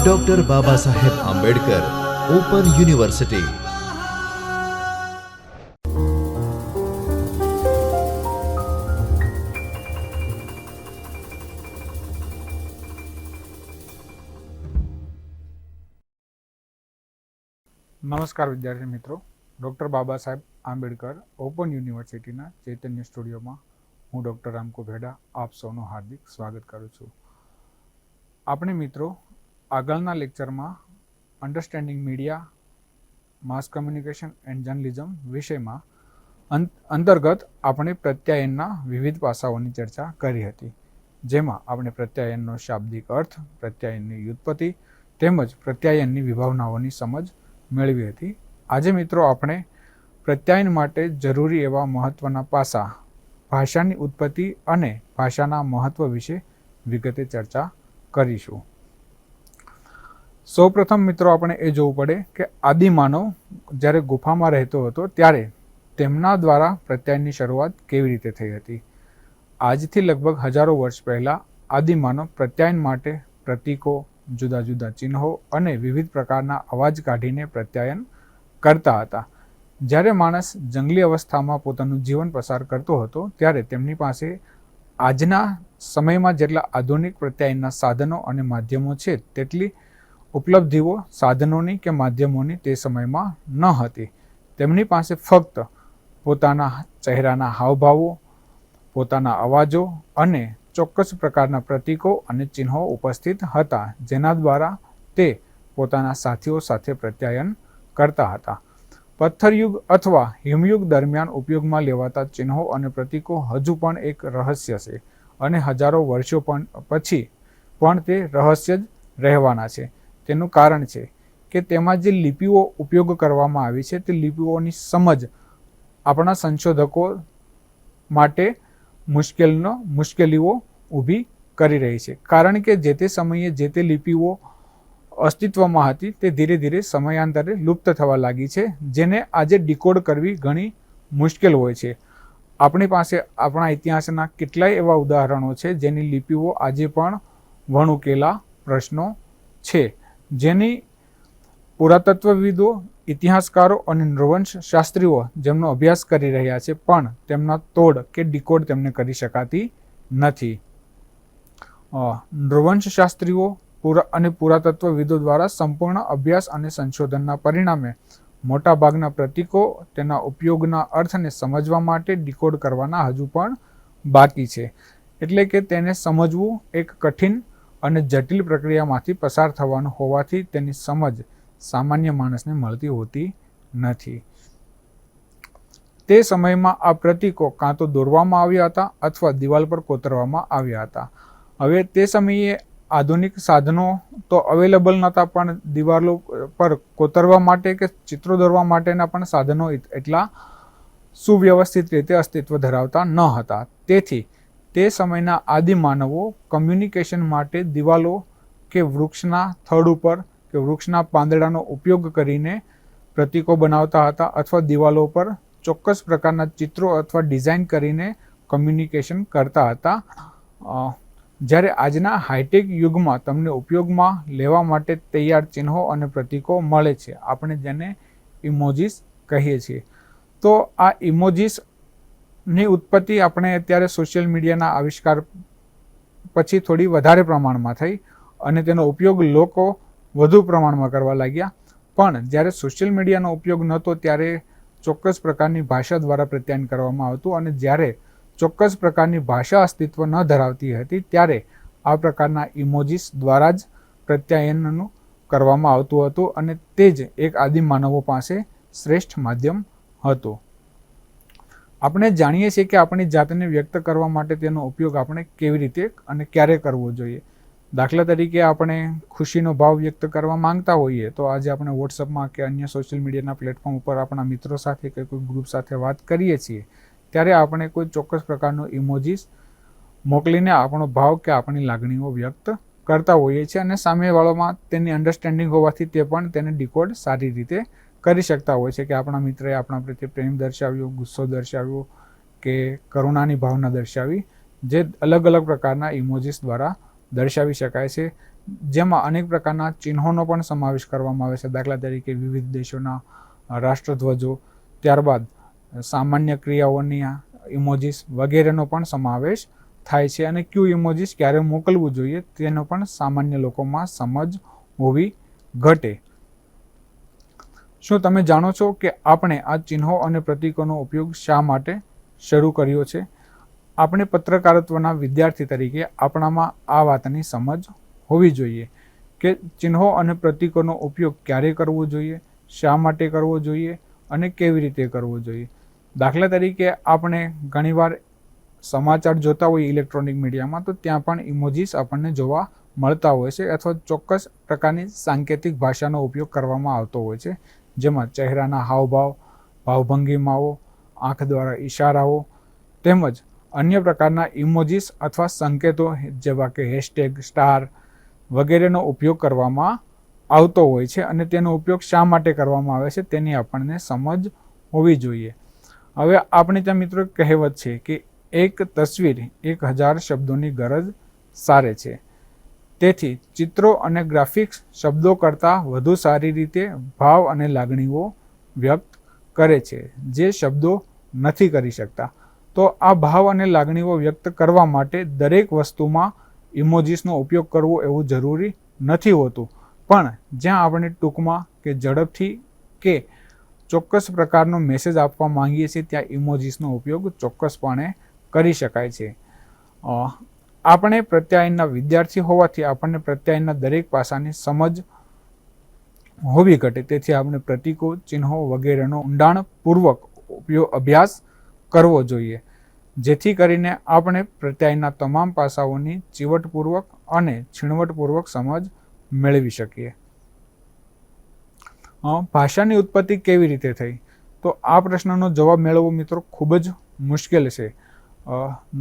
Doctor Baba Saheb Ambedkar open university. નમસ્કાર વિદ્યાર્થી મિત્રો, ડૉક્ટર બાબા સાહેબ આંબેડકર ઓપન યુનિવર્સિટીના ચૈતન્ય સ્ટુડિયોમાં હું ડૉક્ટર રામકો ભેડા આપ સૌનું હાર્દિક સ્વાગત કરું છું. આપણે મિત્રો આગળના લેક્ચરમાં understanding media, mass communication and journalism વિષયમાં અંતર્ગત આપણે પ્રત્યાયનના વિવિધ પાસાઓની ચર્ચા કરી હતી, જેમાં આપણે પ્રત્યાયનનો શાબ્દિક અર્થ, પ્રત્યાયનની વ્યુત્પત્તિ તેમજ પ્રત્યાયનની વિભાવનાઓની સમજ મેળવી હતી. આજે મિત્રો આપણે પ્રત્યાયન માટે જરૂરી એવા મહત્વના પાસા, ભાષાની ઉત્પત્તિ અને ભાષાના મહત્વ વિશે વિગતે ચર્ચા કરીશું. સૌપ્રથમ મિત્રો આપણે એ જોવું પડે કે આદિમાનવ જ્યારે ગુફામાં રહેતો હતો ત્યારે તેમના દ્વારા પ્રત્યાયનની શરૂઆત કેવી રીતે થઈ હતી. આજથી લગભગ હજારો વર્ષ પહેલાં આદિમાનવ પ્રત્યાયન માટે પ્રતીકો, જુદા જુદા ચિહ્નો અને વિવિધ પ્રકારના અવાજ કાઢીને પ્રત્યાયન કરતા હતા. જ્યારે માણસ જંગલી અવસ્થામાં પોતાનું જીવન પસાર કરતો હતો ત્યારે તેમની પાસે આજના સમયમાં જેટલા આધુનિક પ્રત્યાયનના સાધનો અને માધ્યમો છે તેટલી ઉપલબ્ધિઓ સાધનોની કે માધ્યમોની તે સમયમાં ન હતી. તેમની પાસે ફક્ત પોતાના ચહેરાના હાવભાવો, પોતાના અવાજો અને ચોક્કસ પ્રકારના પ્રતીકો અને ચિહ્નો ઉપસ્થિત હતા, જેના દ્વારા તે પોતાના સાથીઓ સાથે પ્રત્યાયન કરતા હતા. પથ્થરયુગ અથવા હિમયુગ દરમિયાન ઉપયોગમાં લેવાતા ચિહ્નો અને પ્રતીકો હજુ પણ એક રહસ્ય છે અને હજારો વર્ષો પછી પણ તે રહસ્ય જ રહેવાના છે. તેનું કારણ છે કે તેમાં જે લિપિઓ ઉપયોગ કરવામાં આવી છે તે લિપિઓની સમજ આપણા સંશોધકો માટે મુશ્કેલીઓ ઊભી કરી રહી છે, કારણ કે જે તે સમયે જે તે લિપિઓ અસ્તિત્વમાં હતી તે ધીરે ધીરે સમયાંતરે લુપ્ત થવા લાગી છે, જેને આજે ડીકોડ કરવી ઘણી મુશ્કેલ હોય છે. આપણી પાસે આપણા ઇતિહાસના કેટલાય એવા ઉદાહરણો છે જેની લિપિઓ આજે પણ વણઉકેલા પ્રશ્નો છે, જેની પુરાતત્વવિદો, ઇતિહાસકારો અને નૃવંશ શાસ્ત્રીઓ જેમનો અભ્યાસ કરી રહ્યા છે, પણ તેમના તોડ કે ડીકોડ તેમને કરી શકાતી નથી. નૃવંશ શાસ્ત્રીઓ અને પુરાતત્વવિદો દ્વારા સંપૂર્ણ અભ્યાસ અને સંશોધનના પરિણામે મોટાભાગના પ્રતીકો તેના ઉપયોગના અર્થને સમજવા માટે ડીકોડ કરવાના હજુ પણ બાકી છે. એટલે કે તેને સમજવું એક કઠિન અને જટિલ પ્રક્રિયામાંથી પસાર થવાનું હોવાથી તેની સમજ સામાન્ય માણસને મળતી હોતી નથી. તે સમયમાં આ પ્રતીકો કાં તો દોરવામાં આવ્યા હતા અથવા દિવાલ પર કોતરવામાં આવ્યા હતા. હવે તે સમયે આધુનિક સાધનો તો અવેલેબલ નહોતા, પણ દિવાલો પર કોતરવા માટે કે ચિત્રો દોરવા માટેના પણ સાધનો એટલા સુવ્યવસ્થિત રીતે અસ્તિત્વ ધરાવતા ન હતા. તેથી તે સમયના આદિમાનવો કમ્યુનિકેશન માટે દિવાલો કે વૃક્ષના થડ ઉપર કે વૃક્ષના પાંદડાનો ઉપયોગ કરીને પ્રતીકો બનાવતા હતા અથવા દિવાલો પર ચોક્કસ પ્રકારના ચિત્રો અથવા ડિઝાઇન કરીને કમ્યુનિકેશન કરતા હતા. જ્યારે આજના હાઈટેક યુગમાં તમને ઉપયોગમાં લેવા માટે તૈયાર ચિહ્નો અને પ્રતીકો મળે છે, આપણે જેને ઇમોજીસ કહીએ છીએ. તો આ ઇમોજીસની ઉત્પત્તિ આપણે અત્યારે સોશિયલ મીડિયાના આવિષ્કાર પછી થોડી વધારે પ્રમાણમાં થઈ અને તેનો ઉપયોગ લોકો વધુ પ્રમાણમાં કરવા લાગ્યા. પણ જ્યારે સોશિયલ મીડિયાનો ઉપયોગ નહોતો ત્યારે ચોક્કસ પ્રકારની ભાષા દ્વારા પ્રત્યાયન કરવામાં આવતું, અને જ્યારે ચોક્કસ પ્રકારની ભાષા અસ્તિત્વ ન ધરાવતી હતી ત્યારે આ પ્રકારના ઇમોજીસ દ્વારા જ પ્રત્યાયનનું કરવામાં આવતું હતું, અને તે જ એક આદિમાનવો પાસે શ્રેષ્ઠ માધ્યમ હતું. આપણે જાણીએ છીએ કે આપણી જાતને વ્યક્ત કરવા માટે તેનો ઉપયોગ આપણે કેવી રીતે અને ક્યારે કરવો જોઈએ. દાખલા તરીકે આપણે ખુશીનો ભાવ વ્યક્ત કરવા માંગતા હોઈએ તો આજે આપણે વોટ્સઅપમાં કે અન્ય સોશિયલ મીડિયાના પ્લેટફોર્મ ઉપર આપણા મિત્રો સાથે કે કોઈ ગ્રુપ સાથે વાત કરીએ છીએ ત્યારે આપણે કોઈ ચોક્કસ પ્રકારનો ઇમોજીસ મોકલીને આપણો ભાવ કે આપણી લાગણીઓ વ્યક્ત કરતા હોઈએ છીએ, અને સામેવાળામાં તેની અન્ડરસ્ટેન્ડિંગ હોવાથી તે પણ તેને ડીકોડ સારી રીતે કરી શકતા હોય છે કે આપણા મિત્રએ આપણા પ્રત્યે પ્રેમ દર્શાવ્યો, ગુસ્સો દર્શાવ્યો કે કરુણાની ભાવના દર્શાવી, જે અલગ અલગ પ્રકારના ઇમોજીસ દ્વારા દર્શાવી શકાય છે, જેમાં અનેક પ્રકારના ચિહ્નોનો પણ સમાવેશ કરવામાં આવે છે. દાખલા તરીકે વિવિધ દેશોના રાષ્ટ્રધ્વજો, ત્યારબાદ સામાન્ય ક્રિયાઓની ઇમોજીસ વગેરેનો પણ સમાવેશ થાય છે. અને ક્યુ ઇમોજીસ ક્યારે મોકલવું જોઈએ તેનો પણ સામાન્ય લોકોમાં સમજ હોવી ઘટે. શું તમે જાણો છો કે આપણે આ ચિહ્નો અને પ્રતીકોનો ઉપયોગ શા માટે શરૂ કર્યો છે? આપણે પત્રકારત્વના વિદ્યાર્થી તરીકે આપણામાં આ વાતની સમજ હોવી જોઈએ કે ચિહ્નો અને પ્રતીકોનો ઉપયોગ ક્યારે કરવો જોઈએ, શા માટે કરવો જોઈએ અને કેવી રીતે કરવો જોઈએ. દાખલા તરીકે આપણે ઘણીવાર સમાચાર જોતા હોઈએ ઇલેક્ટ્રોનિક મીડિયામાં, તો ત્યાં પણ ઇમોજીસ આપણને જોવા મળતા હોય છે અથવા ચોક્કસ પ્રકારની સાંકેતિક ભાષાનો ઉપયોગ કરવામાં આવતો હોય છે, જેમાં ચહેરાના હાવભાવ, ભાવભંગીમાઓ, આંખ દ્વારા ઇશારાઓ તેમજ અન્ય પ્રકારના ઇમોજીસ અથવા સંકેતો જેવા કે હેશટેગ, સ્ટાર વગેરેનો ઉપયોગ કરવામાં આવતો હોય છે. અને તેનો ઉપયોગ શા માટે કરવામાં આવે છે તેની આપણને સમજ હોવી જોઈએ. હવે આપણે ત્યાં મિત્રો કહેવત છે કે એક તસવીર 1000 શબ્દોની ગરજ સારે છે. તેથી ચિત્રો અને ગ્રાફિક્સ શબ્દો કરતાં વધુ સારી રીતે ભાવ અને લાગણીઓ વ્યક્ત કરે છે, જે શબ્દો નથી કરી શકતા. તો આ ભાવ અને લાગણીઓ વ્યક્ત કરવા માટે દરેક વસ્તુમાં ઇમોજીસનો ઉપયોગ કરવો એવું જરૂરી નથી હોતું, પણ જ્યાં આપણે ટૂંકમાં કે ઝડપથી કે ચોક્કસ પ્રકારનો મેસેજ આપવા માંગીએ છીએ ત્યાં ઇમોજીસનો ઉપયોગ ચોક્કસપણે કરી શકાય છે. આપણે પ્રત્યાયનના વિદ્યાર્થી હોવાથી આપણને પ્રત્યાયનના દરેક પાસાની સમજ હોવી ઘટે. તેથી આપણે પ્રતીકો, ચિહ્નો વગેરેનો ઊંડાણપૂર્વક અભ્યાસ કરવો જોઈએ, જેથી કરીને આપણે પ્રત્યાયનના તમામ પાસાઓની ચીવટપૂર્વક અને છીણવટપૂર્વક સમજ મેળવી શકીએ. ભાષાની ઉત્પત્તિ કેવી રીતે થઈ? તો આ પ્રશ્નનો જવાબ મેળવવો મિત્રો ખૂબ જ મુશ્કેલ છે.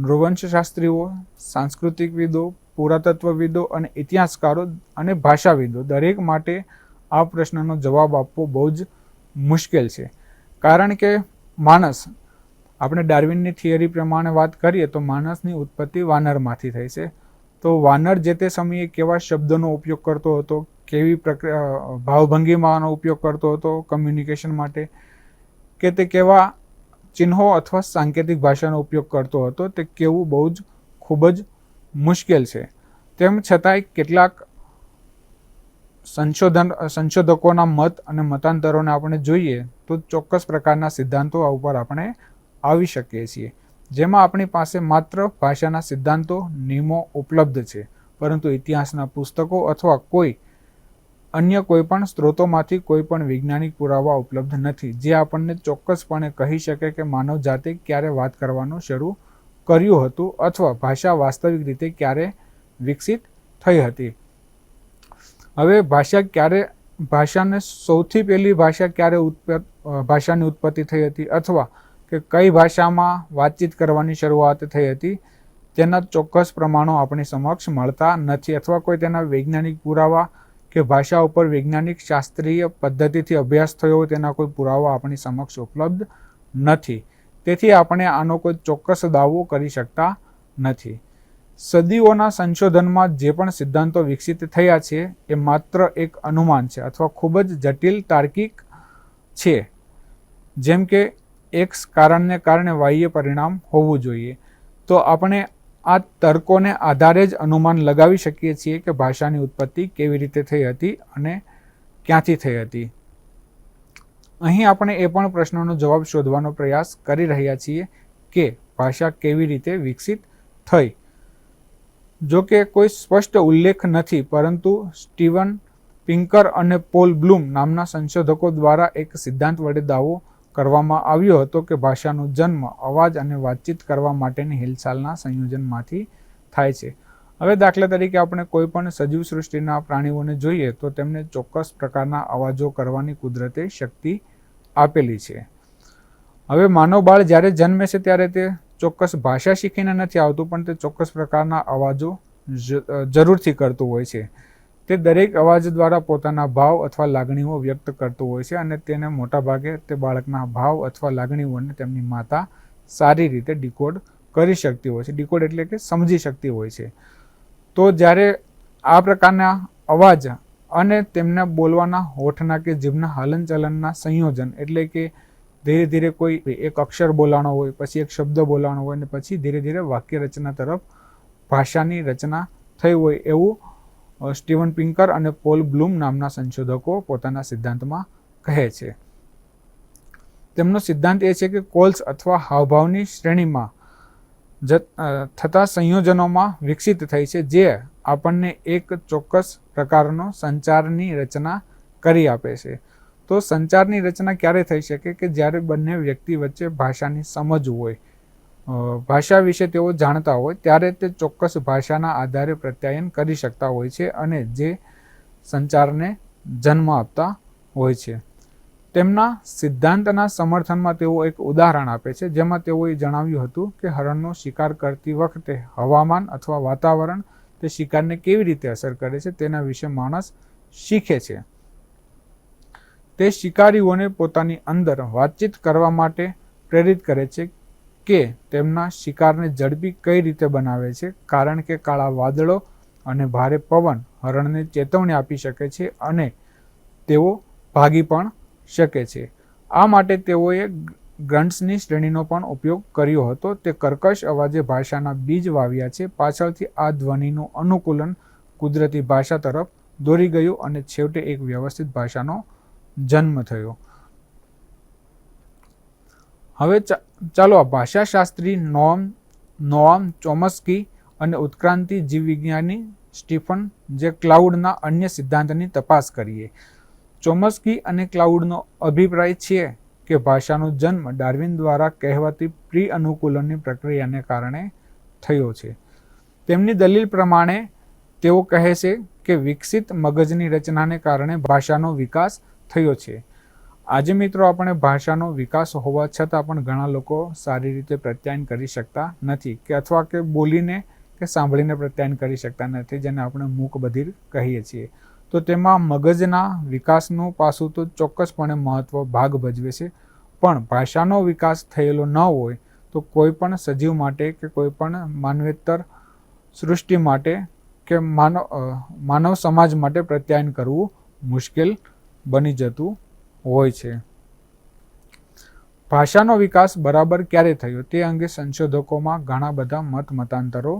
નૃવંશશાસ્ત્રીઓ, સાંસ્કૃતિકવિદો, પુરાતત્વવિદો અને ઇતિહાસકારો અને ભાષાવિદો દરેક માટે આ પ્રશ્નનો જવાબ આપવો બહુ જ મુશ્કેલ છે. કારણ કે માણસ, આપણે ડાર્વિનની થિયરી પ્રમાણે વાત કરીએ તો માણસની ઉત્પત્તિ વાનરમાંથી થઈ છે. તો વાનર જે તે સમયે કેવા શબ્દોનો ઉપયોગ કરતો હતો, કેવી ભાવભંગીમાનો ઉપયોગ કરતો હતો કમ્યુનિકેશન માટે, કે તે કેવા ચિહ્નો અથવા સાંકેતિક ભાષાનો ઉપયોગ કરતો હતો, તે કહેવું બહુ જ ખૂબ જ મુશ્કેલ છે. તેમ છતાંય કેટલાક સંશોધકોના મત અને મતાંતરોને આપણે જોઈએ તો ચોક્કસ પ્રકારના સિદ્ધાંતો આ ઉપર આપણે આવી શકીએ છીએ, જેમાં આપણી પાસે માત્ર ભાષાના સિદ્ધાંતો, નિયમો ઉપલબ્ધ છે, પરંતુ ઇતિહાસના પુસ્તકો અથવા અન્ય કોઈ પણ સ્ત્રોતોમાંથી કોઈ પણ વૈજ્ઞાનિક પુરાવા ઉપલબ્ધ નથી, જે આપણને ચોક્કસપણે કહી શકે કે માનવ જાતે ક્યારે વાત કરવાનું શરૂ કર્યું હતું અથવા ભાષા વાસ્તવિક રીતે ક્યારે વિકસિત થઈ હતી. હવે ભાષાને સૌથી પહેલી ભાષાની ઉત્પત્તિ થઈ હતી અથવા કે કઈ ભાષામાં વાતચીત કરવાની શરૂઆત થઈ હતી, તેના ચોક્કસ પ્રમાણો આપણી સમક્ષ મળતા નથી, અથવા કોઈ તેના વૈજ્ઞાનિક પુરાવા કે ભાષા ઉપર વૈજ્ઞાનિક શાસ્ત્રીય પદ્ધતિથી અભ્યાસ થયો હોય તેના કોઈ પુરાવા આપણી સમક્ષ ઉપલબ્ધ નથી. તેથી આપણે આનો કોઈ ચોક્કસ દાવો કરી શકતા નથી. સદીઓના સંશોધનમાં જે પણ સિદ્ધાંતો વિકસિત થયા છે એ માત્ર એક અનુમાન છે અથવા ખૂબ જ જટિલ તાર્કિક છે, જેમ કે એક્સ કારણને કારણે વાય પરિણામ હોવું જોઈએ. તો આપણે આ તર્કોને આધારે જ અનુમાન લગાવી શકીએ છીએ કે ભાષાની ઉત્પત્તિ કેવી રીતે થઈ હતી અને ક્યાંથી થઈ હતી. અહીં આપણે એ પણ પ્રશ્નનો જવાબ શોધવાનો પ્રયાસ કરી રહ્યા છીએ કે ભાષા કેવી રીતે વિકસિત થઈ. જો કે કોઈ સ્પષ્ટ ઉલ્લેખ નથી, પરંતુ સ્ટીવન પિન્કર અને પોલ બ્લૂમ નામના સંશોધકો દ્વારા એક સિદ્ધાંત વડે દાવો કરવામાં આવ્યો હતો કે ભાષાનો જન્મ અવાજ અને વાતચીત કરવા માટેની હિલચાલના સંયોજનમાંથી થાય છે. હવે દાખલા તરીકે આપણે કોઈ પણ સજીવ સૃષ્ટિના પ્રાણીઓને જોઈએ તો તેમને ચોક્કસ પ્રકારના અવાજો કરવાની કુદરતે શક્તિ આપેલી છે. હવે માનવ બાળ જ્યારે જન્મે છે ત્યારે તે ચોક્કસ ભાષા શીખીને નથી આવતું, પણ તે ચોક્કસ પ્રકારના અવાજો જરૂરથી કરતું હોય છે. તે દરેક અવાજ દ્વારા પોતાના ભાવ અથવા લાગણીઓ વ્યક્ત કરતું હોય છે અને તેને મોટાભાગે તે બાળકના ભાવ અથવા લાગણીઓને તેમની માતા સારી રીતે ડિકોડ કરી શકતી હોય છે. ડિકોડ એટલે કે સમજી શકતી હોય છે. તો જ્યારે આ પ્રકારના અવાજ અને તેમના બોલવાના હોઠના કે જીભના હલનચલનના સંયોજન, એટલે કે ધીરે ધીરે કોઈ એક અક્ષર બોલાણો હોય, પછી એક શબ્દ બોલાણો હોય, અને પછી ધીરે ધીરે વાક્ય રચના તરફ ભાષાની રચના થઈ હોય, એવું સ્ટીવન પિંકર અને પોલ બ્લૂમ નામના સંશોધકો પોતાના સિદ્ધાંતમાં કહે છે. તેમનો સિદ્ધાંત એ છે કે કોલ્સ અથવા હાવભાવની શ્રેણીમાં થતા સંયોજનોમાં વિકસિત થઈ છે, જે આપણને એક ચોક્કસ પ્રકારનો સંચારની રચના કરી આપે છે. તો સંચારની રચના ક્યારે થઈ શકે કે જ્યારે બંને વ્યક્તિ વચ્ચે ભાષાની સમજ હોય, ભાષા વિશે તેઓ જાણતા હોય, ત્યારે તે ચોક્કસ ભાષાના આધારે પ્રત્યાયન કરી શકતા હોય છે અને જે સંચારને જન્મ આપતા હોય છે. તેમના સિદ્ધાંતના સમર્થનમાં તેઓ એક ઉદાહરણ આપે છે, જેમાં તેઓએ જણાવ્યું હતું કે હરણનો શિકાર કરતી વખતે હવામાન અથવા વાતાવરણ તે શિકારને કેવી રીતે અસર કરે છે તેના વિશે માણસ શીખે છે. તે શિકારીઓને પોતાની અંદર વાતચીત કરવા માટે પ્રેરિત કરે છે કે તેમના શિકારને ઝડપી કઈ રીતે બનાવે છે, કારણ કે કાળા વાદળો અને ભારે પવન હરણને ચેતવણી આપી શકે છે અને તેઓ ભાગી પણ શકે છે. આ માટે તેઓએ ગ્રન્ટ્સની શ્રેણીનો પણ ઉપયોગ કર્યો હતો. તે કર્કશ અવાજે ભાષાના બીજ વાવ્યા છે. પાછળથી આ ધ્વનિનું અનુકૂલન કુદરતી ભાષા તરફ દોરી ગયું અને છેવટે એક વ્યવસ્થિત ભાષાનો જન્મ થયો. હવે ચાલો ભાષાશાસ્ત્રી નોઆમ ચોમ્સ્કી અને ઉત્ક્રાંતિ જીવવિજ્ઞાની સ્ટીફન જે ક્લાઉડના અન્ય સિદ્ધાંતની તપાસ કરીએ. ચોમ્સ્કી અને ક્લાઉડનો અભિપ્રાય છે કે ભાષાનો જન્મ ડાર્વિન દ્વારા કહેવાતી પ્રી અનુકૂલનની પ્રક્રિયાને કારણે થયો છે. તેમની દલીલ પ્રમાણે તેઓ કહે છે કે વિકસિત મગજની રચનાને કારણે ભાષાનો વિકાસ થયો છે. આજે મિત્રો આપણે ભાષાનો વિકાસ હોવા છતાં પણ ઘણા લોકો સારી રીતે પ્રત્યાયન કરી શકતા નથી, કે અથવા કે બોલીને કે સાંભળીને પ્રત્યાયન કરી શકતા નથી, જેને આપણે મૂક બધિર કહીએ છીએ. તો તેમાં મગજના વિકાસનું પાસું તો ચોક્કસપણે મહત્વ ભાગ ભજવે છે, પણ ભાષાનો વિકાસ થયેલો ન હોય તો કોઈ પણ સજીવ માટે કે કોઈ પણ માનવેતર સૃષ્ટિ માટે કે માનવ સમાજ માટે પ્રત્યાયન કરવું મુશ્કેલ બની જતું હોય છે. ભાષાનો વિકાસ બરાબર ક્યારે થયો તે અંગે સંશોધકોમાં ઘણા બધા મતાંતરો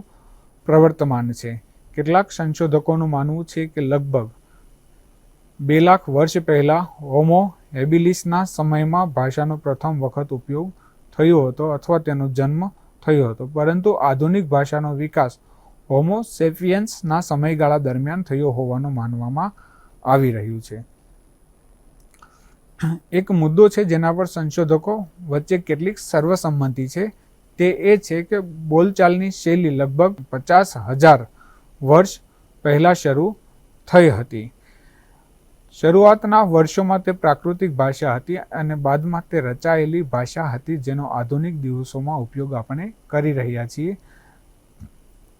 પ્રવર્તમાન છે. કેટલાક સંશોધકોનું માનવું છે કે લગભગ 2 લાખ વર્ષ પહેલા હોમો હેબિલિસના સમયમાં ભાષાનો પ્રથમ વખત ઉપયોગ થયો હતો અથવા તેનો જન્મ થયો હતો, પરંતુ આધુનિક ભાષાનો વિકાસ હોમો સેપિયન્સના સમયગાળા દરમિયાન થયો હોવાનું માનવામાં આવી રહ્યું છે. એક મુદ્દો છે જેના પર સંશોધકો વચ્ચે કેટલીક સર્વસંમતિ છે, તે એ છે કે બોલચાલની શૈલી લગભગ 50,000 વર્ષ પહેલા શરૂ થઈ હતી. શરૂઆતના વર્ષોમાં તે પ્રાકૃતિક ભાષા હતી અને બાદમાં તે રચાયેલી ભાષા હતી, જેનો આધુનિક દિવસોમાં ઉપયોગ આપણે કરી રહ્યા છીએ.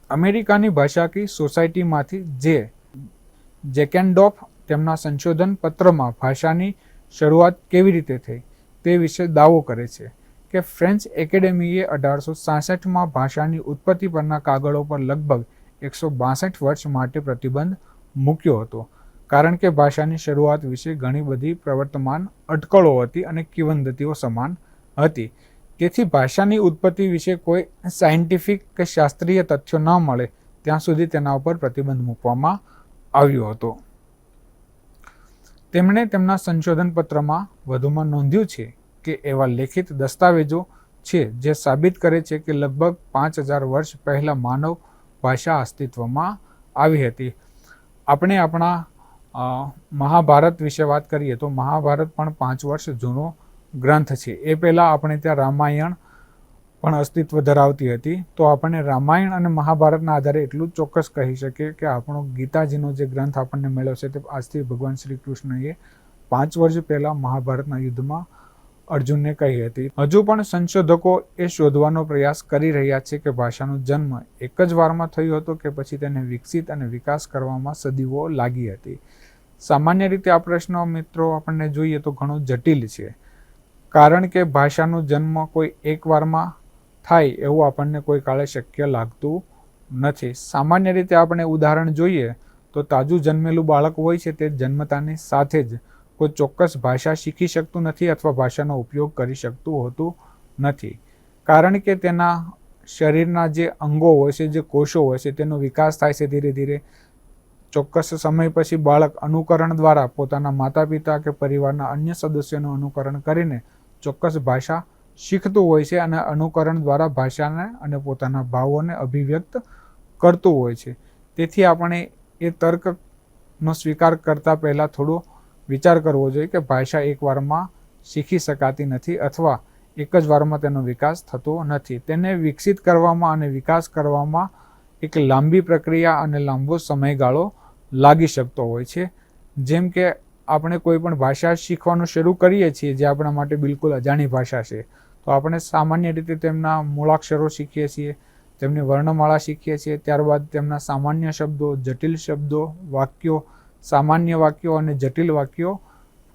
અમેરિકાની ભાષાકીય સોસાયટીમાંથી જેકેન્ડોફ તેમના સંશોધન પત્રમાં ભાષાની શરૂઆત કેવી રીતે થઈ તે વિશે દાવો કરે છે કે ફ્રેન્ચ એકેડેમીએ 1866માં ભાષાની ઉત્પત્તિ પરના કાગળો પર લગભગ 162 વર્ષ માટે પ્રતિબંધ મૂક્યો હતો, કારણ કે ભાષાની શરૂઆત વિશે ઘણી બધી પ્રવર્તમાન અટકળો હતી અને કિંવદંતીઓ સમાન હતી. તેથી ભાષાની ઉત્પત્તિ વિશે કોઈ સાયન્ટિફિક કે શાસ્ત્રીય તથ્યો ન મળે ત્યાં સુધી તેના ઉપર પ્રતિબંધ મૂકવામાં આવ્યો હતો. તેમણે તેમના સંશોધન પત્રમાં વધુમાં નોંધ્યું છે કે એવા લેખિત દસ્તાવેજો છે જે સાબિત કરે છે કે લગભગ 5000 વર્ષ પહેલા માનવ ભાષા અસ્તિત્વમાં આવી હતી. આપણે આપણા મહાભારત વિશે વાત કરીએ તો મહાભારત પણ 5 વર્ષ જૂનો ગ્રંથ છે. એ પહેલાં આપણે ત્યાં રામાયણ પણ અસ્તિત્વ ધરાવતી હતી. તો આપણે રામાયણ અને મહાભારતના આધારે એટલું જ ચોક્કસ કહી શકીએ કે આપણો ગીતાજીનો જે ગ્રંથ આપણને મળ્યો છે તે આજથી ભગવાન શ્રી કૃષ્ણએ 5 વર્ષ પહેલાં મહાભારતના યુદ્ધમાં અર્જુનને કહી હતી. હજુ પણ સંશોધકો એ શોધવાનો પ્રયાસ કરી રહ્યા છે કે ભાષાનો જન્મ એક જ વારમાં થયો હતો કે પછી તેને વિકસિત અને વિકાસ કરવામાં સદીઓ લાગી હતી. સામાન્ય રીતે આ પ્રશ્ન મિત્રો આપણને જોઈએ તો ઘણો જટિલ છે, કારણ કે ભાષાનો જન્મ કોઈ એક વારમાં થાય એવું આપણને કોઈ કાળે શક્ય લાગતું નથી. સામાન્ય રીતે આપણે ઉદાહરણ જોઈએ તો તાજું જન્મેલું બાળક હોય છે તે જન્મતાની સાથે જ કોઈ ચોક્કસ ભાષા શીખી શકતું નથી અથવા ભાષાનો ઉપયોગ કરી શકતું હોતું નથી, કારણ કે તેના શરીરના જે અંગો હોય છે, જે કોષો હોય છે, તેનો વિકાસ થાય છે ધીરે ધીરે. ચોક્કસ સમય પછી બાળક અનુકરણ દ્વારા પોતાના માતા પિતા કે પરિવારના અન્ય સદસ્યોનું અનુકરણ કરીને ચોક્કસ ભાષા શીખતું હોય છે અને અનુકરણ દ્વારા ભાષાને અને પોતાના ભાવોને અભિવ્યક્ત કરતું હોય છે. તેથી આપણે એ તર્કનો સ્વીકાર કરતાં પહેલાં થોડો વિચાર કરવો જોઈએ કે ભાષા એક વારમાં શીખી શકાતી નથી અથવા એક જ વારમાં તેનો વિકાસ થતો નથી. તેને વિકસિત કરવામાં અને વિકાસ કરવામાં એક લાંબી પ્રક્રિયા અને લાંબો સમયગાળો લાગી શકતો હોય છે. જેમ કે આપણે કોઈ પણ ભાષા શીખવાનું શરૂ કરીએ છીએ જે આપણા માટે બિલકુલ અજાણી ભાષા છે, તો આપણે સામાન્ય રીતે તેમના મૂળાક્ષરો શીખીએ છીએ, તેમની વર્ણમાળા શીખીએ છીએ, ત્યારબાદ તેમના સામાન્ય શબ્દો, જટિલ શબ્દો, વાક્યો, સામાન્ય વાક્યો અને જટિલ વાક્યો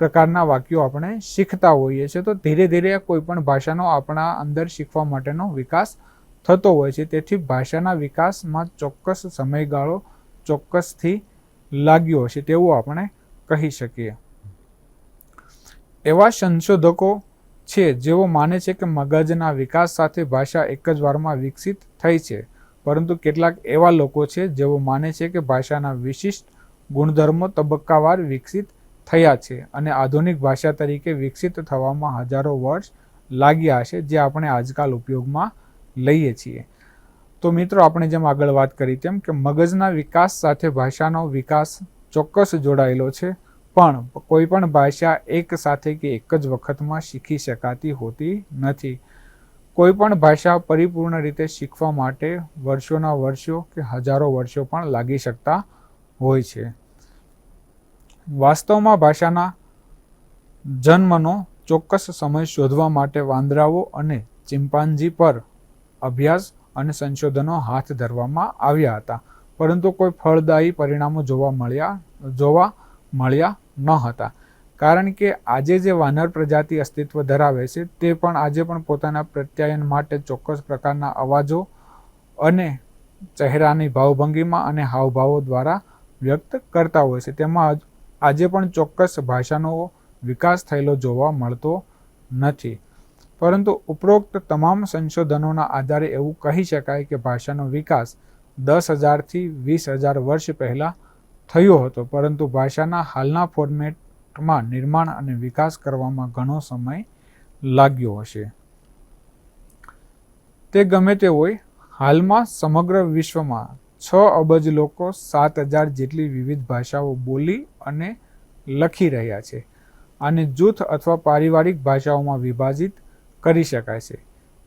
પ્રકારના વાક્યો આપણે શીખતા હોઈએ છીએ. તો ધીરે ધીરે કોઈ પણ ભાષાનો આપણા અંદર શીખવા માટેનો વિકાસ થતો હોય છે. તેથી ભાષાના વિકાસમાં ચોક્કસ સમયગાળો ચોક્કસથી લાગ્યો હશે તેવું આપણે કહી શકીએ. એવા સંશોધકો છે જેઓ માને છે કે મગજના વિકાસ સાથે ભાષા એક જ વારમાં વિકસિત થઈ છે, પરંતુ કેટલાક એવા લોકો છે જેઓ માને છે કે ભાષાના વિશિષ્ટ ગુણધર્મો તબક્કાવાર વિકસિત થયા છે અને આધુનિક ભાષા તરીકે વિકસિત થવામાં હજારો વર્ષ લાગ્યા હશે, જે આપણે આજકાલ ઉપયોગમાં લઈએ છીએ. તો મિત્રો, આપણે જેમ આગળ વાત કરી તેમ કે મગજના વિકાસ સાથે ભાષાનો વિકાસ ચોક્કસ જોડાયેલો છે, પણ કોઈ પણ ભાષા એક સાથે કે એક જ વખતમાં શીખી શકાતી હોતી નથી. કોઈ પણ ભાષા પરિપૂર્ણ રીતે શીખવા માટે વર્ષોના વર્ષો કે હજારો વર્ષો પણ લાગી શકતા હોય છે. વાસ્તવમાં ભાષાના જન્મનો ચોક્કસ સમય શોધવા માટે વાંદરાઓ અને ચિમ્પાન્જી પર અભ્યાસ અને સંશોધનો હાથ ધરવામાં આવ્યા હતા, પરંતુ કોઈ ફળદાયી પરિણામો જોવા મળ્યા ન હતા, કારણ કે આજે જે વાનર પ્રજાતિ અસ્તિત્વ ધરાવે છે તે પણ આજે પણ પોતાના પ્રત્યાયન માટે ચોક્કસ પ્રકારના અવાજો અને ચહેરાની ભાવભંગીમાં અને હાવભાવો દ્વારા વ્યક્ત કરતા હોય છે. તેમાં આજે પણ ચોક્કસ ભાષાનો વિકાસ થયેલો જોવા મળતો નથી. પરંતુ ઉપરોક્ત તમામ સંશોધનોના આધારે એવું કહી શકાય કે ભાષાનો વિકાસ 10,000થી 20,000 વર્ષ પહેલાં થયો હતો, પરંતુ ભાષાના હાલના ફોર્મેટમાં નિર્માણ અને વિકાસ કરવામાં ઘણો સમય લાગ્યો હશે. તે ગમે તે હોય, હાલમાં સમગ્ર વિશ્વમાં 6 અબજ લોકો 7,000 જેટલી વિવિધ ભાષાઓ બોલી અને લખી રહ્યા છે. આને જૂથ અથવા પારિવારિક ભાષાઓમાં વિભાજિત કરી શકાય છે.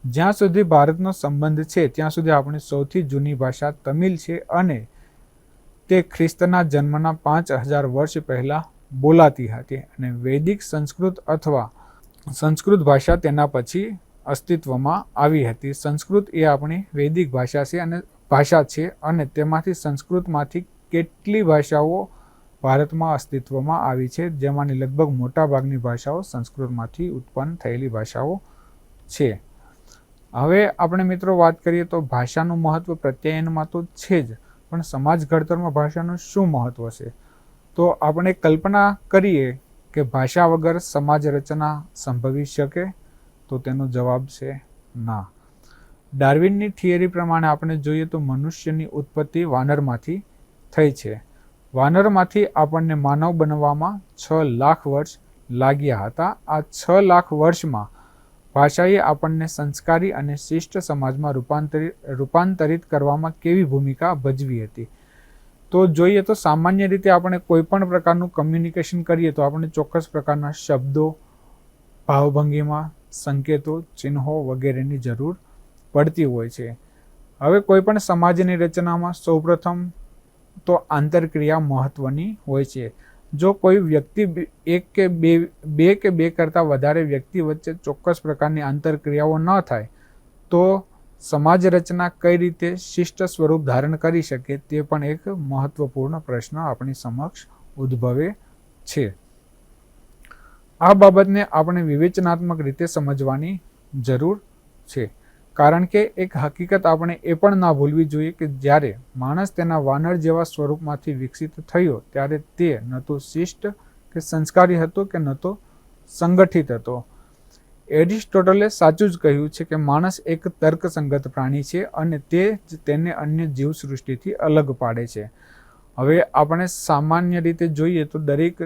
જ્યાં સુધી ભારતનો સંબંધ છે ત્યાં સુધી આપણી સૌથી જૂની ભાષા તમિલ છે અને તે ખ્રિસ્તના જન્મના 5,000 વર્ષ પહેલાં બોલાતી હતી અને વૈદિક સંસ્કૃત અથવા સંસ્કૃત ભાષા તેના પછી અસ્તિત્વમાં આવી હતી. સંસ્કૃત એ આપણી વૈદિક ભાષા છે અને તેમાંથી સંસ્કૃતમાંથી કેટલી ભાષાઓ ભારતમાં અસ્તિત્વમાં આવી છે, જેમાંની લગભગ મોટાભાગની ભાષાઓ સંસ્કૃતમાંથી ઉત્પન્ન થયેલી ભાષાઓ છે. હવે આપણે મિત્રો વાત કરીએ તો ભાષાનું મહત્વ પ્રત્યાયનમાં તો છે જ, પણ સમાજ ઘડતરમાં ભાષાનું શું મહત્વ છે? તો આપણે કલ્પના કરીએ કે ભાષા વગર સમાજ રચના સંભવી શકે? તો તેનો જવાબ છે ના. ડાર્વિનની થિયરી પ્રમાણે આપણે જોઈએ તો મનુષ્યની ઉત્પત્તિ વાનરમાંથી થઈ છે. વાનરમાંથી આપણને માનવ બનવામાં 6 લાખ વર્ષ લાગ્યા હતા. આ 6 લાખ વર્ષમાં ભાષાએ આપણને સંસ્કારી અને શિષ્ટ સમાજમાં રૂપાંતરિત કરવામાં કેવી ભૂમિકા ભજવી હતી? તો જોઈએ તો સામાન્ય રીતે આપણે કોઈ પણ પ્રકારનું કમ્યુનિકેશન કરીએ તો આપણે ચોક્કસ પ્રકારના શબ્દો, ભાવભંગીમાં, સંકેતો, ચિહ્નો વગેરેની જરૂર પડતી હોય છે. હવે કોઈ પણ સમાજની રચનામાં સૌપ્રથમ તો આંતરક્રિયા મહત્વની હોય છે. જો કોઈ વ્યક્તિ બે કે બે કરતાં વધારે વ્યક્તિ વચ્ચે ચોક્કસ પ્રકારની આંતરક્રિયાઓ ન થાય તો સમાજ રચના કઈ રીતે શિષ્ટ સ્વરૂપ ધારણ કરી શકે તે પણ એક મહત્વપૂર્ણ પ્રશ્ન આપણી સમક્ષ ઉદ્ભવે છે. આ બાબતને આપણે વિવેચનાત્મક રીતે સમજવાની જરૂર છે. કારણ કે એક હકીકત આપણે એ પણ ના ભૂલવી જોઈએ કે જ્યારે માણસ તેના વાનર જેવા સ્વરૂપમાંથી વિકસિત થયો ત્યારે તે ન તો શિષ્ટ કે સંસ્કારી હતો કે ન તો સંગઠિત હતો. એરિસ્ટોટલે સાચું જ કહ્યું છે કે માણસ એક તર્કસંગત પ્રાણી છે અને તે જ તેને અન્ય જીવસૃષ્ટિથી અલગ પાડે છે. હવે આપણે સામાન્ય રીતે જોઈએ તો દરેક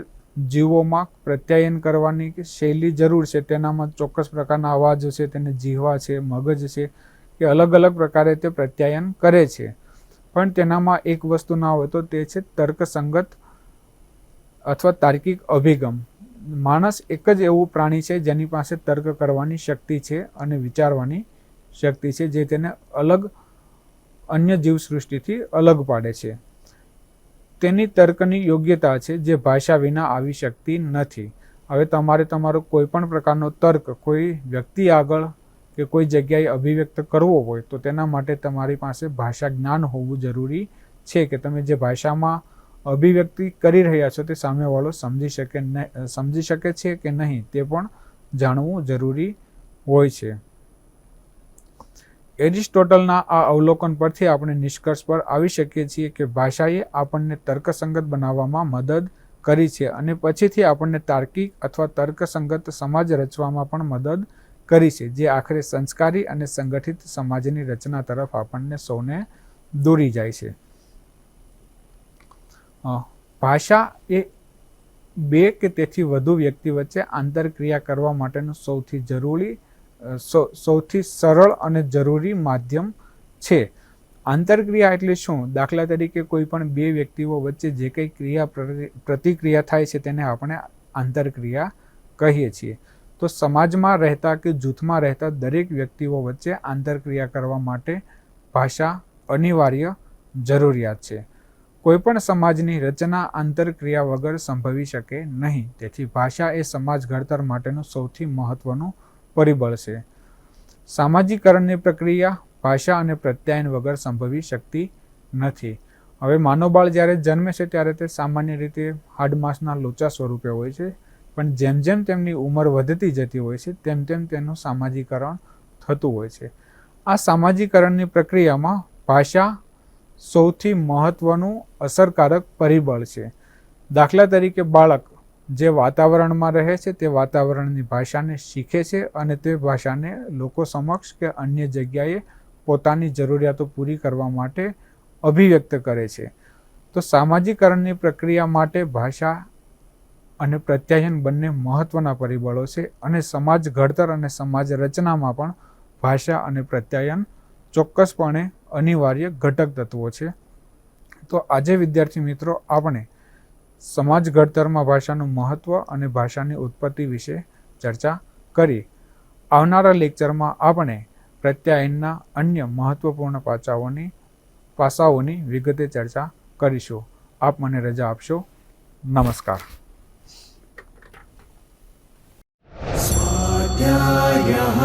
જીવોમાં પ્રત્યાયન કરવાની શૈલી જરૂર છે. તેનામાં ચોક્કસ પ્રકારના અવાજ છે, તેને જીહવા છે, મગજ છે કે અલગ અલગ પ્રકારે તે પ્રત્યાયન કરે છે. પણ તેનામાં એક વસ્તુ ના હોય તો તે છે તર્કસંગત અથવા તાર્કિક અભિગમ. માણસ એક જ એવું પ્રાણી છે જેની પાસે તર્ક કરવાની શક્તિ છે અને વિચારવાની શક્તિ છે, જે તેને અન્ય જીવસૃષ્ટિથી અલગ પાડે છે. તેની તર્કની યોગ્યતા છે જે ભાષા વિના આવી શકતી નથી. હવે તમારે તમારો કોઈ પણ પ્રકારનો તર્ક કોઈ વ્યક્તિ આગળ કે કોઈ જગ્યાએ અભિવ્યક્ત કરવો હોય તો તેના માટે તમારી પાસે ભાષા જ્ઞાન હોવું જરૂરી છે કે તમે જે ભાષામાં અભિવ્યક્તિ કરી રહ્યા છો તે સામેવાળો સમજી શકે છે કે નહીં તે પણ જાણવું જરૂરી હોય છે. એરિસ્ટોટલના આ અવલોકન પરથી આપણે નિષ્કર્ષ પર આવી શકીએ છીએ કે ભાષાએ આપણને તર્કસંગત બનાવવામાં મદદ કરી છે અને પછીથી આપણને તાર્કિક અથવા તર્કસંગત સમાજ રચવામાં પણ મદદ કરી છે, જે આખરે સંસ્કારી અને સંગઠિત સમાજની રચના તરફ આપણને સૌને દોરી જાય છે. ભાષા એ બે કે તેથી વધુ વ્યક્તિ વચ્ચે આંતરક્રિયા કરવા માટેનું સૌથી સરળ અને જરૂરી માધ્યમ છે. આંતરક્રિયા એટલે શું? દાખલા તરીકે કોઈ પણ બે વ્યક્તિઓ વચ્ચે જે કંઈ પ્રતિક્રિયા થાય છે તેને આપણે આંતરક્રિયા કહીએ છીએ. તો સમાજમાં રહેતા કે જૂથમાં રહેતા દરેક વ્યક્તિઓ વચ્ચે આંતરક્રિયા કરવા માટે ભાષા અનિવાર્ય જરૂરિયાત છે. કોઈપણ સમાજની રચના આંતરક્રિયા વગર સંભવી શકે નહીં. તેથી ભાષા એ સમાજ ઘડતર માટેનું સૌથી મહત્વનું પરિબળ છે. સામાજિકરણની પ્રક્રિયા ભાષા અને પ્રત્યાયન વગર સંભવી શકતી નથી. હવે માનવબાળ જ્યારે જન્મે છે ત્યારે તે સામાન્ય રીતે હાડમાસના લોચા સ્વરૂપે હોય છે, પણ જેમ જેમ તેમની ઉંમર વધતી જતી હોય છે તેમ તેમ તેનું સામાજિકરણ થતું હોય છે. આ સામાજિકરણની પ્રક્રિયામાં ભાષા સૌથી મહત્વનું અસરકારક પરિબળ છે. દાખલા તરીકે બાળક જે વાતાવરણમાં રહે છે તે વાતાવરણની ભાષાને શીખે છે અને તે ભાષાને લોકો સમક્ષ કે અન્ય જગ્યાએ પોતાની જરૂરિયાતો પૂરી કરવા માટે અભિવ્યક્ત કરે છે. તો સામાજિકરણની પ્રક્રિયા માટે ભાષા અને પ્રત્યાયન બંને મહત્વના પરિબળો છે અને સમાજ ઘડતર અને સમાજ રચનામાં પણ ભાષા અને પ્રત્યાયન ચોક્કસપણે અનિવાર્ય ઘટક તત્વો છે. તો આજે વિદ્યાર્થી મિત્રો આપણે સમાજ ઘડતરમાં ભાષાનું મહત્વ અને ભાષાની ઉત્પત્તિ વિશે ચર્ચા કરી. આવનારા લેક્ચરમાં આપણે પ્રત્યાયનના અન્ય મહત્વપૂર્ણ પાસાઓની વિગતે ચર્ચા કરીશું. આપ મને રજા આપશો. નમસ્કાર. स्वाध्यायः